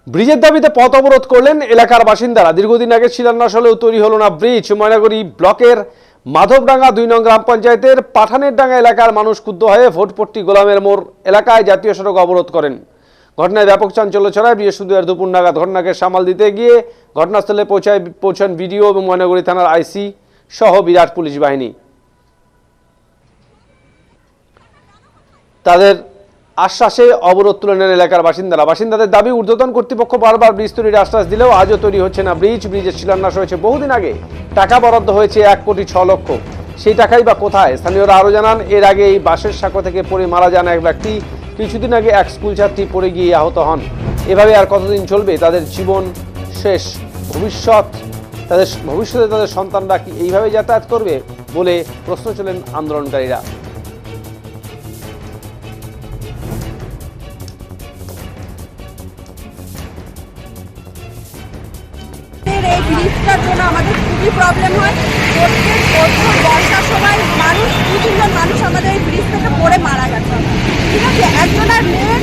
ব্রিজের দাবিতে পথ অবরোধ করলেন এলাকার বাসিন্দারা। দীর্ঘদিন আগে শিলান্যাস হলেও তৈরি হলো না ব্রিজ। ময়নাগুড়ি ব্লকের মাধবডাঙ্গা 2 নং গ্রাম পঞ্চায়েতের পাঠানের ডাঙ্গা এলাকার মানুষ ক্ষুব্ধ হয়ে ভোটপট্টি গোলামের মোড় এলাকায় জাতীয় সড়ক অবরোধ করেন। ঘটনায় ব্যাপক চাঞ্চল্য ছড়ায়। বৃহস্পতিবার দুপুর নাগাদ ঘটনাকে সামাল দিতে গিয়ে ঘটনাস্থলে পৌঁছান বিডিও এবং ময়নাগুড়ি থানার আইসি সহ বিরাট পুলিশ বাহিনী। তাদের আশ্বাসে অবরোধ তুলে নেন এলাকার বাসিন্দাদের দাবি, ঊর্ধ্বতন কর্তৃপক্ষ বারবার ব্রিজ তৈরির আশ্বাস দিলেও আজও তৈরি হচ্ছে না ব্রিজ। ব্রিজের শিলান্যাস হয়েছে বহুদিন আগে, টাকা বরাদ্দ হয়েছে 1,06,00,000। সেই টাকাই বা কোথায়? স্থানীয়রা আরও জানান, এর আগে এই বাসের সাঁকো থেকে পড়ে মারা যান এক ব্যক্তি। কিছুদিন আগে এক স্কুল ছাত্রী পড়ে গিয়ে আহত হন। এভাবে আর কতদিন চলবে? তাদের জীবন শেষ, ভবিষ্যতে তাদের সন্তানরা কি এইভাবে যাতায়াত করবে বলে প্রশ্ন তোলেন আন্দোলনকারীরা। এই ব্রিজটার জন্য আমাদের খুবই প্রবলেম হয়। প্রত্যেক বছর বর্ষার সময় মানুষ 2-3 মানুষ আমাদের এই ব্রিজ থেকে পড়ে মারা গেছে। ঠিক আছে, একজনের মেয়ের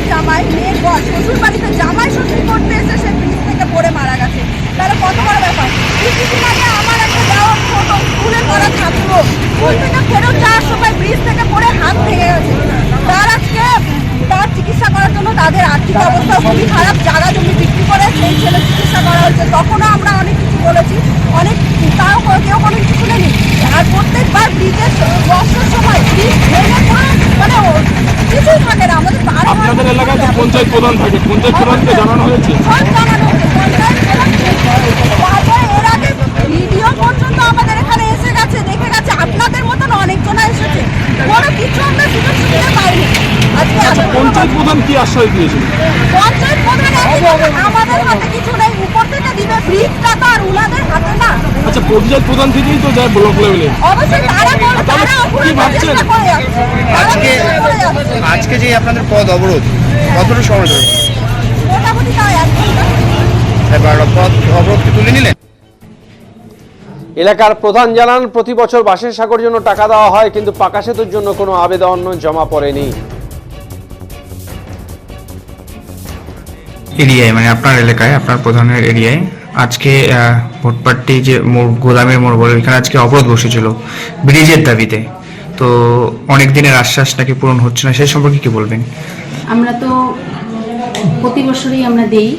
শ্বশুর বাড়িতে জামাই শ্বশুর করতে এসে সে ব্রিজ থেকে পড়ে মারা গেছে। তাহলে কত বড় ব্যাপার। কিছুদিন আগে আমার একটা দেওয়ার ছোট স্কুলে পড়া ছাত্র স্কুল থেকে ফেরত যাওয়ার সময় ব্রিজ থেকে পড়ে হাত ভেঙে গেছে। তার চিকিৎসা করার জন্য তাদের আর্থিক অবস্থা খুবই খারাপ। জায়গা জমি বিক্রি করে সেই ছেলে চিকিৎসা করা হয়েছে। তখনও আমরা অনেক কিছু বলেছি, তাও কেউ কোনো কিছু শুনেনি। আর প্রত্যেকবার ব্রিজের বর্ষার সময় ব্রিজ ভেঙে মানে কিছুই থাকে না। আমাদের আপনাদের এলাকায় তো পঞ্চায়েত প্রধান থাকে, পঞ্চায়েত প্রধানকে জানানো হয়েছে? সব জানানো হয়েছে। পঞ্চায়েত প্রধান এর আগে ভিডিও পর্যন্ত আমাদের এখানে এসে গেছে, দেখে গেছে। আপনাদের মতন অনেকজনা এসেছে, কোনো কিছু আমরা সুযোগ সুবিধা পাইনি। পঞ্চায়েত প্রধান কি আশ্বাস দিয়েছিল? পঞ্চায়েত প্রধান আমাদের হাতে কিছু নেই, উপর থেকে দিবে। ব্রিজটা তো আর উনাদের হাতে না। আচ্ছা, পঞ্চায়েত প্রধান থেকেই তো যায় ব্লক লেভেলে। অবশ্যই তারা কি ভাবছেন আজকে যে আপনাদের পথ অবরোধ কতটা সময় ধরে? মোটামুটি তাও 1 ঘন্টা। এবার পথ অবরোধ কি তুলে নিলেন? এলাকার প্রধান জানান, প্রতি বছর বাসের সাঁকোর জন্য টাকা দেওয়া হয়, কিন্তু পাকা সেতুর জন্য কোনো আবেদন জমা পড়েনি। এরিয়ায় মানে আপনার এলাকায়, আপনার প্রধানের এরিয়ায় আজকে ভোটপাট্টি যে গোদামের মোড় বলে, এখানে আজকে অবরোধ বসেছিল ব্রিজের দাবিতে। তো অনেক দিনের আশ্বাস নাকি পূরণ হচ্ছে না, সেই সম্পর্কে কি বলবেন? আমরা তো প্রতি বছরই আমরা দেই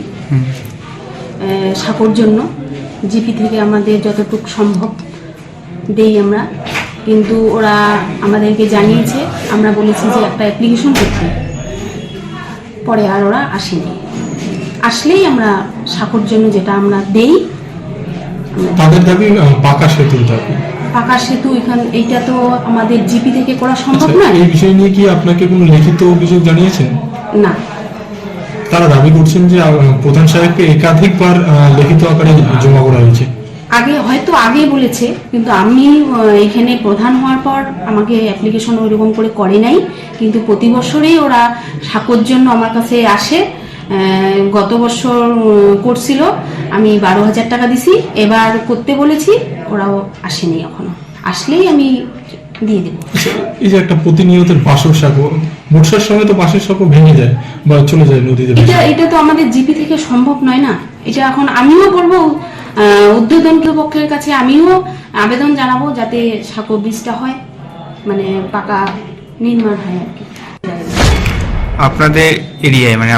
সাঁকোর জন্য, জিপি থেকে আমাদের যতটুকু সম্ভব দেই আমরা। কিন্তু ওরা আমাদেরকে জানিয়েছে, আমরা বলেছি যে একটা অ্যাপ্লিকেশন করতে, পরে আর ওরা আসেনি। আসলেই আমরা সাঁকোর জন্য যেটা আমরা দেই। তাদের দাবি পাকা সেতুর দাবি। পাকা সেতু এইটা তো আমাদের জিপি থেকে করা সম্ভব নয়। এই বিষয় নিয়ে কি আপনাকে কোনো লিখিত অভিযোগ জানিয়েছেন? না, তারা দাবি করছেন যে প্রধান সাহেবকে একাধিকবার লিখিত আকারে জমা করা হয়েছে। আগে বলেছে, কিন্তু আমি এখানে প্রধান হওয়ার পর আমাকে অ্যাপ্লিকেশন ওইরকম করে করে নাই। কিন্তু প্রতি বছরেই ওরা সাঁকোর জন্য আমার কাছে আসে। গত বছর করছিল, আমি 12,000 টাকা দিছি। এবার করতে বলেছি, ওরাও আসেনি এখনো। আসলেই আমি দিয়ে দেবো। এই যে একটা প্রতিনিয়ত বাসের সাঁকো, বর্ষার সময় তো বাসের সাঁকো ভেঙে যায় বা চলে যায় নদীতে। এটা তো আমাদের জিপি থেকে সম্ভব নয় না। এটা এখন আমিও করবো, ঊর্ধ্বতন কর্তৃপক্ষের কাছে আমিও আবেদন জানাবো যাতে সাঁকো ব্রিজটা হয়, মানে পাকা নির্মাণ হয় আর কি। আপনাদের এরিয়ায় মানে